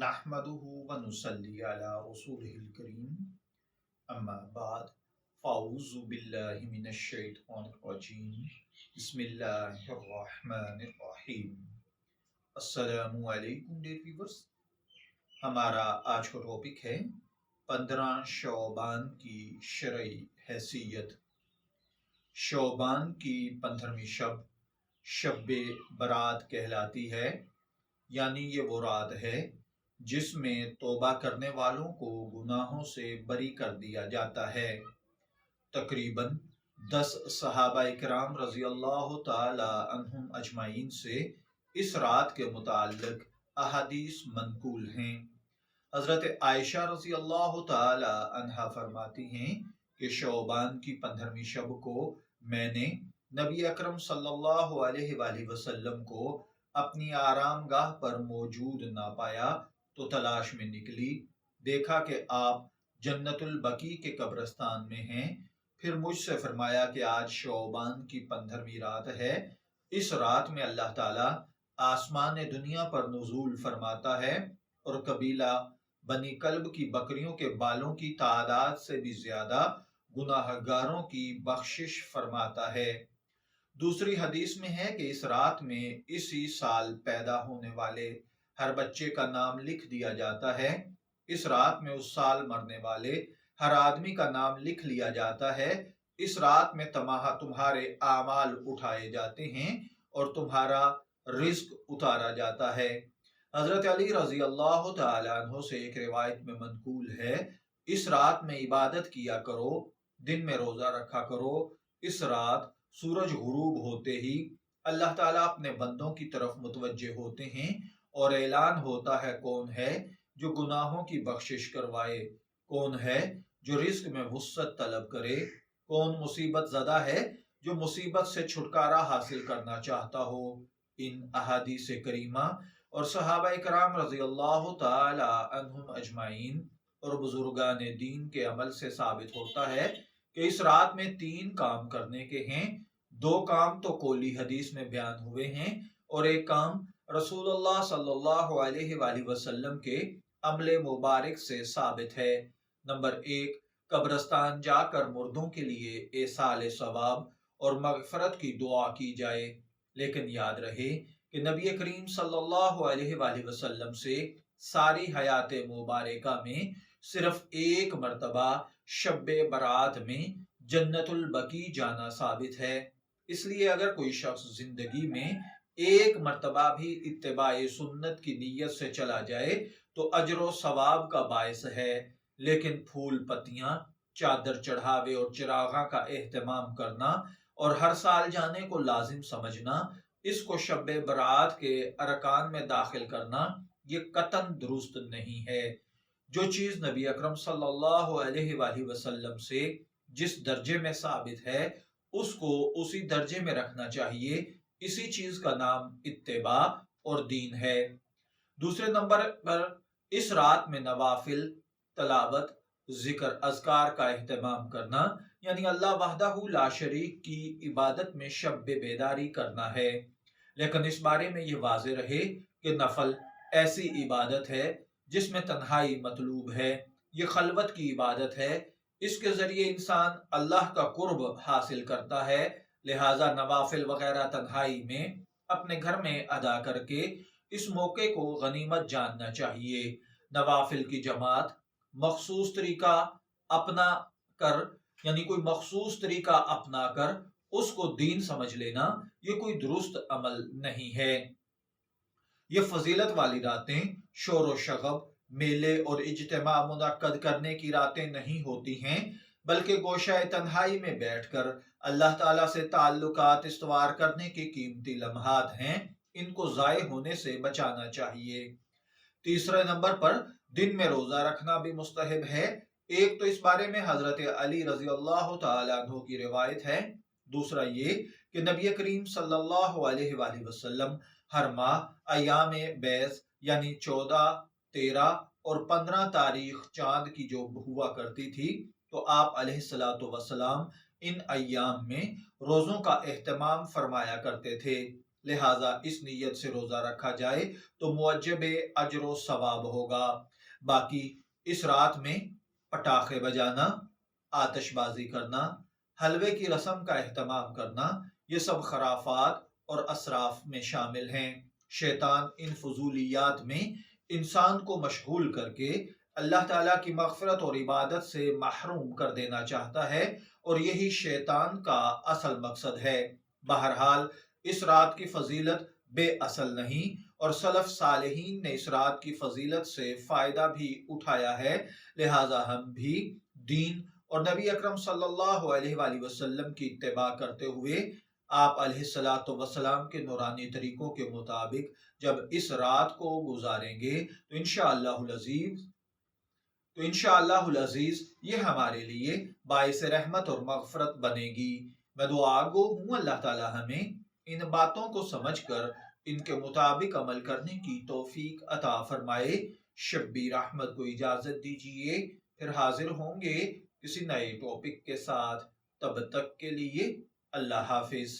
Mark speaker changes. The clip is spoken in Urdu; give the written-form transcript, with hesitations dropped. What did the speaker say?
Speaker 1: نحمده ونصلي على رسوله الكريم اما بعد فاعوذ باللہ من الشیطان الرجیم بسم اللہ الرحمن الرحیم السلام علیکم ڈیئر ویورز۔ ہمارا آج کا ٹاپک ہے 15 شعبان کی شرعی حیثیت۔ شعبان کی 15ویں شب شب برات کہلاتی ہے، یعنی یہ وہ رات ہے جس میں توبہ کرنے والوں کو گناہوں سے بری کر دیا جاتا ہے۔ تقریباً 10 صحابہ کرام رضی اللہ تعالی عنہم اجمعین سے اس رات کے متعلق احادیث منقول ہیں۔ حضرت عائشہ رضی اللہ تعالی عنہا فرماتی ہیں کہ شعبان کی 15ویں شب کو میں نے نبی اکرم صلی اللہ علیہ وآلہ وسلم کو اپنی آرام گاہ پر موجود نہ پایا تو تلاش میں نکلی، دیکھا کہ آپ جنت البقیع کے قبرستان میں ہیں۔ پھر مجھ سے فرمایا کہ آج شعبان کی 15ویں رات ہے، اس رات میں اللہ تعالیٰ آسمان دنیا پر نزول فرماتا ہے اور قبیلہ بنی کلب کی بکریوں کے بالوں کی تعداد سے بھی زیادہ گناہ گاروں کی بخشش فرماتا ہے۔ دوسری حدیث میں ہے کہ اس رات میں اسی سال پیدا ہونے والے ہر بچے کا نام لکھ دیا جاتا ہے۔ اس رات میں اس سال مرنے والے ہر آدمی کا نام لکھ لیا جاتا ہے۔ اس رات میں تمہارے اعمال اٹھائے جاتے ہیں اور تمہارا رزق اتارا جاتا ہے۔ حضرت علی رضی اللہ تعالی عنہ سے ایک روایت میں منقول ہے، اس رات میں عبادت کیا کرو، دن میں روزہ رکھا کرو۔ اس رات سورج غروب ہوتے ہی اللہ تعالیٰ اپنے بندوں کی طرف متوجہ ہوتے ہیں اور اعلان ہوتا ہے، کون ہے جو گناہوں کی بخشش کروائے، کون ہے جو رزق میں وسعت طلب کرے، کون مصیبت زدہ ہے جو مصیبت سے چھٹکارا حاصل کرنا چاہتا ہو۔ ان احادیث کریمہ اور صحابہ کرام رضی اللہ تعالی عنہم اجمعین اور بزرگان دین کے عمل سے ثابت ہوتا ہے کہ اس رات میں 3 کام کرنے کے ہیں۔ 2 کام تو قولی حدیث میں بیان ہوئے ہیں اور ایک کام رسول اللہ صلی اللہ علیہ وآلہ وسلم کے عمل مبارک سے ثابت ہے۔ نمبر 1، قبرستان جا کر مردوں کے لیے ایصال ثواب اور مغفرت کی دعا کی جائے۔ لیکن یاد رہے کہ نبی کریم صلی اللہ علیہ وآلہ وسلم سے ساری حیات مبارکہ میں صرف ایک مرتبہ شب برات میں جنت البقیع جانا ثابت ہے۔ اس لیے اگر کوئی شخص زندگی میں ایک مرتبہ بھی اتباع سنت کی نیت سے چلا جائے تو اجر و ثواب کا باعث ہے، لیکن پھول پتیاں، چادر چڑھاوے اور چراغاں کا اہتمام کرنا اور ہر سال جانے کو لازم سمجھنا، اس کو شب برات کے ارکان میں داخل کرنا، یہ قطعاً درست نہیں ہے۔ جو چیز نبی اکرم صلی اللہ علیہ وآلہ وسلم سے جس درجے میں ثابت ہے اس کو اسی درجے میں رکھنا چاہیے، اسی چیز کا نام اتباع اور دین ہے۔ دوسرے نمبر پر اس رات میں نوافل، تلاوت، ذکر، اذکار کا اہتمام کرنا، یعنی اللہ وحدہ لا شریک کی عبادت میں شب بیداری کرنا ہے۔ لیکن اس بارے میں یہ واضح رہے کہ نفل ایسی عبادت ہے جس میں تنہائی مطلوب ہے، یہ خلوت کی عبادت ہے، اس کے ذریعے انسان اللہ کا قرب حاصل کرتا ہے، لہٰذا نوافل وغیرہ تنہائی میں اپنے گھر میں ادا کر کے اس موقع کو غنیمت جاننا چاہیے۔ نوافل کی جماعت مخصوص طریقہ اپنا کر، یعنی کوئی مخصوص طریقہ اپنا کر اس کو دین سمجھ لینا، یہ کوئی درست عمل نہیں ہے۔ یہ فضیلت والی راتیں شور و شغب، میلے اور اجتماع منعقد کرنے کی راتیں نہیں ہوتی ہیں، بلکہ گوشہ تنہائی میں بیٹھ کر اللہ تعالیٰ سے تعلقات استوار کرنے کے قیمتی لمحات ہیں، ان کو ضائع ہونے سے بچانا چاہیے۔ تیسرے نمبر پر دن میں روزہ رکھنا بھی مستحب ہے۔ ایک تو اس بارے میں حضرت علی رضی اللہ تعالیٰ عنہ کی روایت ہے، دوسرا یہ کہ نبی کریم صلی اللہ علیہ وآلہ وسلم ہر ماہ ایام بیض یعنی 14، 13 اور 15 تاریخ چاند کی جو ہوا کرتی تھی تو آپ علیہ الصلوۃ والسلام ان ایام میں روزوں کا اہتمام فرمایا کرتے تھے، لہٰذا اس نیت سے روزہ رکھا جائے تو موجب اجر و ثواب ہوگا۔ باقی اس رات میں پٹاخے بجانا، آتش بازی کرنا، حلوے کی رسم کا اہتمام کرنا، یہ سب خرافات اور اسراف میں شامل ہیں۔ شیطان ان فضولیات میں انسان کو مشغول کر کے اللہ تعالیٰ کی مغفرت اور عبادت سے محروم کر دینا چاہتا ہے، اور یہی شیطان کا اصل مقصد ہے۔ بہرحال اس رات کی فضیلت بے اصل نہیں، اور سلف صالحین نے اس رات کی فضیلت سے فائدہ بھی اٹھایا ہے، لہٰذا ہم بھی دین اور نبی اکرم صلی اللہ علیہ وآلہ وسلم کی اتباع کرتے ہوئے آپ علیہ الصلوۃ والسلام کے نورانی طریقوں کے مطابق جب اس رات کو گزاریں گے تو انشاءاللہ العزیز یہ ہمارے لیے باعث رحمت اور مغفرت بنے گی۔ میں دعا گو ہوں اللہ تعالی ہمیں ان باتوں کو سمجھ کر ان کے مطابق عمل کرنے کی توفیق عطا فرمائے۔ شبیر احمد کو اجازت دیجیے، پھر حاضر ہوں گے کسی نئے ٹاپک کے ساتھ۔ تب تک کے لیے اللہ حافظ۔